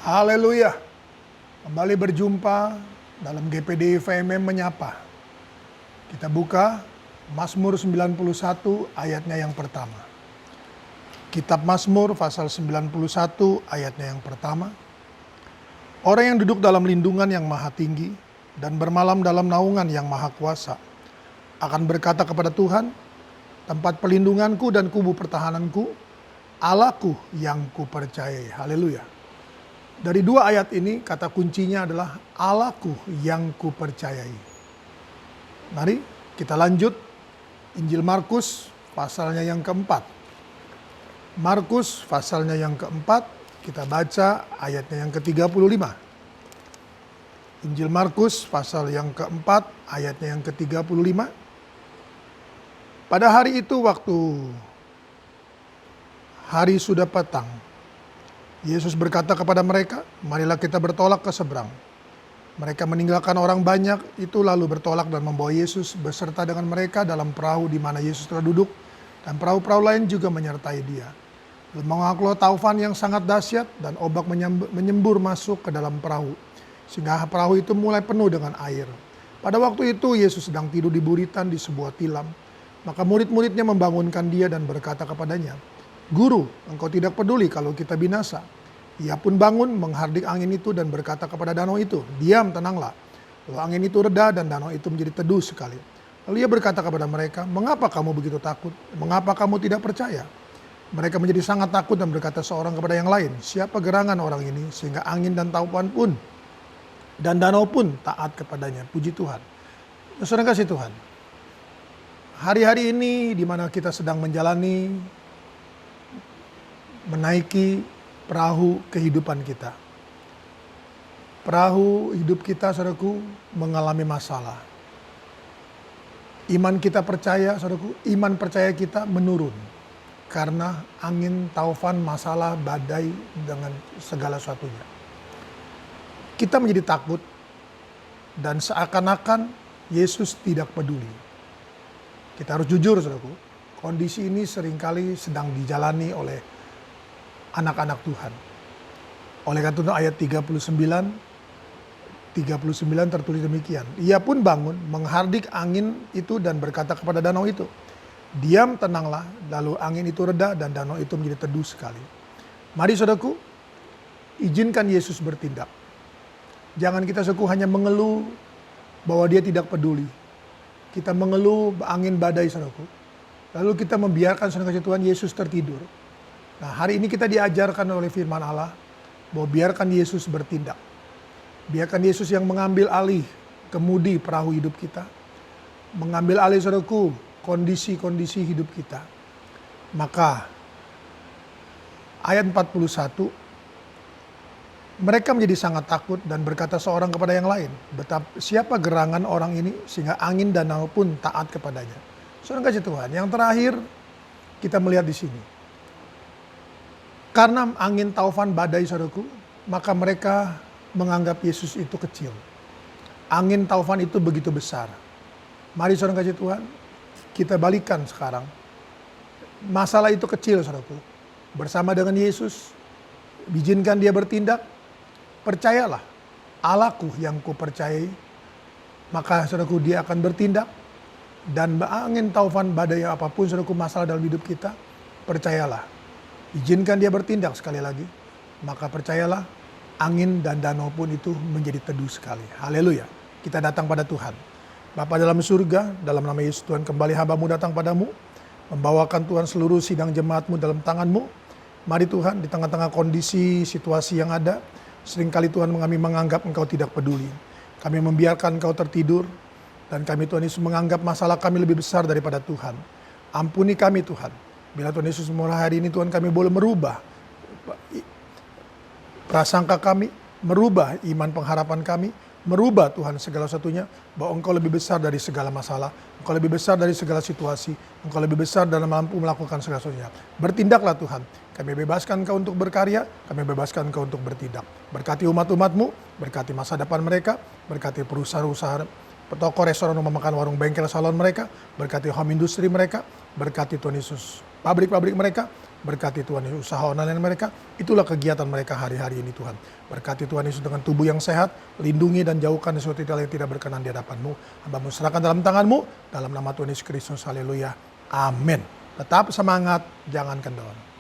Haleluya. Kembali berjumpa dalam GPD FMM Menyapa. Kita buka Mazmur 91 ayatnya yang pertama. Kitab Mazmur pasal 91 ayatnya yang pertama. Orang yang duduk dalam lindungan yang maha tinggi dan bermalam dalam naungan yang maha kuasa akan berkata kepada Tuhan, tempat pelindunganku dan kubu pertahananku, Allahku yang kupercayai. Haleluya. Dari dua ayat ini kata kuncinya adalah Allahku yang kupercayai. Mari kita lanjut Injil Markus pasalnya yang keempat. Markus pasalnya yang keempat, kita baca ayatnya yang ke-35. Injil Markus pasal yang keempat ayatnya yang ke-35. Pada hari itu waktu hari sudah petang, Yesus berkata kepada mereka, marilah kita bertolak ke seberang. Mereka meninggalkan orang banyak itu lalu bertolak dan membawa Yesus beserta dengan mereka dalam perahu di mana Yesus telah duduk, dan perahu-perahu lain juga menyertai dia. Mengakulah taufan yang sangat dahsyat dan ombak menyembur masuk ke dalam perahu, sehingga perahu itu mulai penuh dengan air. Pada waktu itu Yesus sedang tidur di buritan di sebuah tilam. Maka murid-muridnya membangunkan dia dan berkata kepadanya, Guru, engkau tidak peduli kalau kita binasa. Ia pun bangun, menghardik angin itu dan berkata kepada danau itu, diam, tenanglah. Lalu angin itu reda dan danau itu menjadi teduh sekali. Lalu ia berkata kepada mereka, mengapa kamu begitu takut? Mengapa kamu tidak percaya? Mereka menjadi sangat takut dan berkata seorang kepada yang lain, siapa gerangan orang ini sehingga angin dan taufan pun dan danau pun taat kepadanya. Puji Tuhan. Saudara kasih Tuhan. Hari-hari ini di mana kita sedang menjalani menaiki perahu kehidupan kita. Perahu hidup kita, saudaraku, mengalami masalah. Iman kita percaya, saudaraku, iman percaya kita menurun. Karena angin, taufan, masalah, badai, dengan segala sesuatunya. Kita menjadi takut dan seakan-akan Yesus tidak peduli. Kita harus jujur, saudaraku, kondisi ini seringkali sedang dijalani oleh anak-anak Tuhan. Oleh karena itu ayat 39 tertulis demikian. Ia pun bangun, menghardik angin itu dan berkata kepada danau itu, diam, tenanglah. Lalu angin itu reda dan danau itu menjadi teduh sekali. Mari saudaraku, izinkan Yesus bertindak. Jangan kita hanya mengeluh bahwa dia tidak peduli. Kita mengeluh angin badai saudaraku. Lalu kita membiarkan saudara kasih Tuhan Yesus tertidur. Nah, hari ini kita diajarkan oleh firman Allah bahwa biarkan Yesus bertindak. Biarkan Yesus yang mengambil alih kemudi perahu hidup kita. Mengambil alih saudaraku kondisi-kondisi hidup kita. Maka ayat 41, mereka menjadi sangat takut dan berkata seorang kepada yang lain, betapa siapa gerangan orang ini sehingga angin danau pun taat kepadanya. Saudara kasih Tuhan, yang terakhir kita melihat di sini. Karena angin taufan badai saudaraku, maka mereka menganggap Yesus itu kecil. Angin taufan itu begitu besar. Mari saudara kasih Tuhan, kita balikan sekarang. Masalah itu kecil saudaraku. Bersama dengan Yesus, izinkan dia bertindak. Percayalah, Allahku yang kupercayai, maka saudaraku dia akan bertindak. Dan angin taufan badai apapun saudaraku masalah dalam hidup kita, percayalah. Izinkan dia bertindak sekali lagi, maka percayalah angin dan danau pun itu menjadi teduh sekali. Haleluya. Kita datang pada Tuhan. Bapa dalam surga, dalam nama Yesus Tuhan, kembali hamba-Mu datang padamu, membawakan Tuhan seluruh sidang jemaat-Mu dalam tangan-Mu. Mari Tuhan, di tengah-tengah kondisi situasi yang ada, seringkali Tuhan kami menganggap Engkau tidak peduli. Kami membiarkan Engkau tertidur, dan kami Tuhan Yesus menganggap masalah kami lebih besar daripada Tuhan. Ampuni kami Tuhan. Bila Tuhan Yesus mulai hari ini Tuhan kami boleh merubah prasangka kami, merubah iman pengharapan kami, merubah Tuhan segala satunya, bahwa Engkau lebih besar dari segala masalah, Engkau lebih besar dari segala situasi, Engkau lebih besar dalam mampu melakukan segala sesuatunya. Bertindaklah Tuhan, kami bebaskan Engkau untuk berkarya, kami bebaskan Engkau untuk bertindak. Berkati umat-umat-Mu, berkati masa depan mereka, berkati perusahaan-usaha, toko restoran, rumah makan, warung, bengkel, salon mereka, berkati home industry mereka, berkati Tuhan Yesus pabrik-pabrik mereka, Berkati Tuhan Yesus usaha online mereka, itulah kegiatan mereka hari-hari ini Tuhan. Berkati Tuhan Yesus dengan tubuh yang sehat, lindungi dan jauhkan sesuatu hal yang tidak berkenan di hadapan-Mu. Hamba-Mu serahkan dalam tangan-Mu, dalam nama Tuhan Yesus Kristus, haleluya, amin. Tetap semangat, jangan kendor.